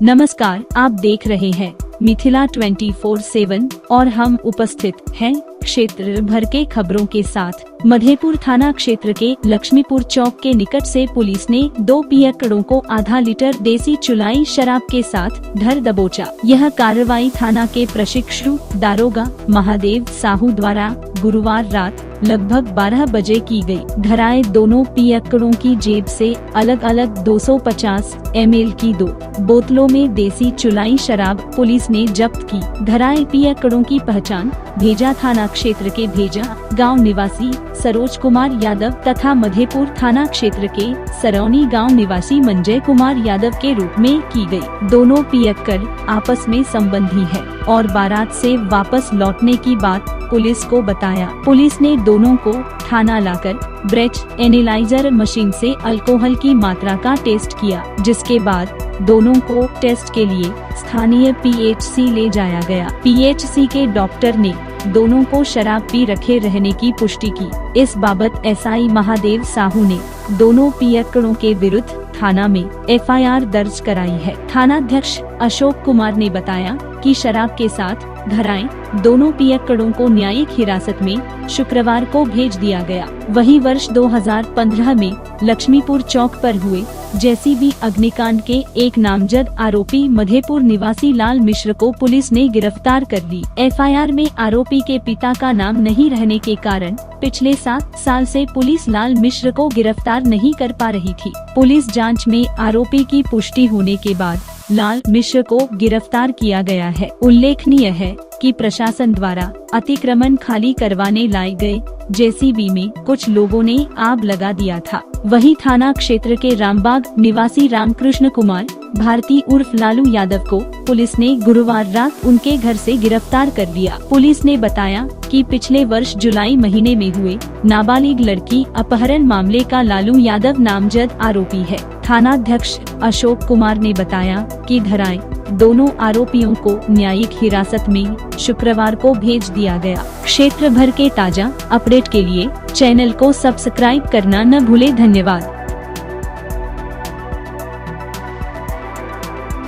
नमस्कार, आप देख रहे हैं मिथिला 24/7 और हम उपस्थित हैं क्षेत्र भर के खबरों के साथ। मधेपुर थाना क्षेत्र के लक्ष्मीपुर चौक के निकट से पुलिस ने 2 पियक्कड़ों को आधा लीटर देसी चुलाई शराब के साथ धर दबोचा। यह कार्रवाई थाना के प्रशिक्षु दारोगा महादेव साहू द्वारा गुरुवार रात लगभग 12 बजे की गई। धराए दोनों पियक्कड़ों की जेब से अलग अलग 250 ml की 2 बोतलों में देसी चुलाई शराब पुलिस ने जब्त की। धराए पियक्कड़ों की पहचान भेजा थाना क्षेत्र के भेजा गांव निवासी सरोज कुमार यादव तथा मधेपुर थाना क्षेत्र के सरौनी गांव निवासी मंजय कुमार यादव के रूप में की गई। दोनों पियक्कड़ आपस में संबंधी है और बारात से वापस लौटने की बात पुलिस को बताया। पुलिस ने दोनों को थाना लाकर ब्रेथ एनालाइजर मशीन से अल्कोहल की मात्रा का टेस्ट किया, जिसके बाद दोनों को टेस्ट के लिए स्थानीय PHC ले जाया गया। PHC के डॉक्टर ने दोनों को शराब पी रखे रहने की पुष्टि की। इस बाबत SI महादेव साहू ने दोनों पियक्कड़ों के विरुद्ध थाना में FIR दर्ज कराई है। थानाध्यक्ष अशोक कुमार ने बताया कि शराब के साथ धराए दोनों पियक्कड़ों को न्यायिक हिरासत में शुक्रवार को भेज दिया गया। वहीं वर्ष 2015 में लक्ष्मीपुर चौक पर हुए JCB अग्निकांड के एक नामजद आरोपी मधेपुर निवासी लाल मिश्र को पुलिस ने गिरफ्तार कर ली। FIR में आरोपी के पिता का नाम नहीं रहने के कारण पिछले 7 साल से पुलिस लाल मिश्र को गिरफ्तार नहीं कर पा रही थी। पुलिस जांच में आरोपी की पुष्टि होने के बाद लाल मिश्र को गिरफ्तार किया गया है। उल्लेखनीय है कि प्रशासन द्वारा अतिक्रमण खाली करवाने लाए गए JCB में कुछ लोगों ने आग लगा दिया था। वहीं थाना क्षेत्र के रामबाग निवासी रामकृष्ण कुमार भारती उर्फ लालू यादव को पुलिस ने गुरुवार रात उनके घर से गिरफ्तार कर लिया। पुलिस ने बताया कि पिछले वर्ष जुलाई महीने में हुए नाबालिग लड़की अपहरण मामले का लालू यादव नामजद आरोपी है। थानाध्यक्ष अशोक कुमार ने बताया कि धराए दोनों आरोपियों को न्यायिक हिरासत में शुक्रवार को भेज दिया गया। क्षेत्र भर के ताजा अपडेट के लिए चैनल को सब्सक्राइब करना न भूले। धन्यवाद।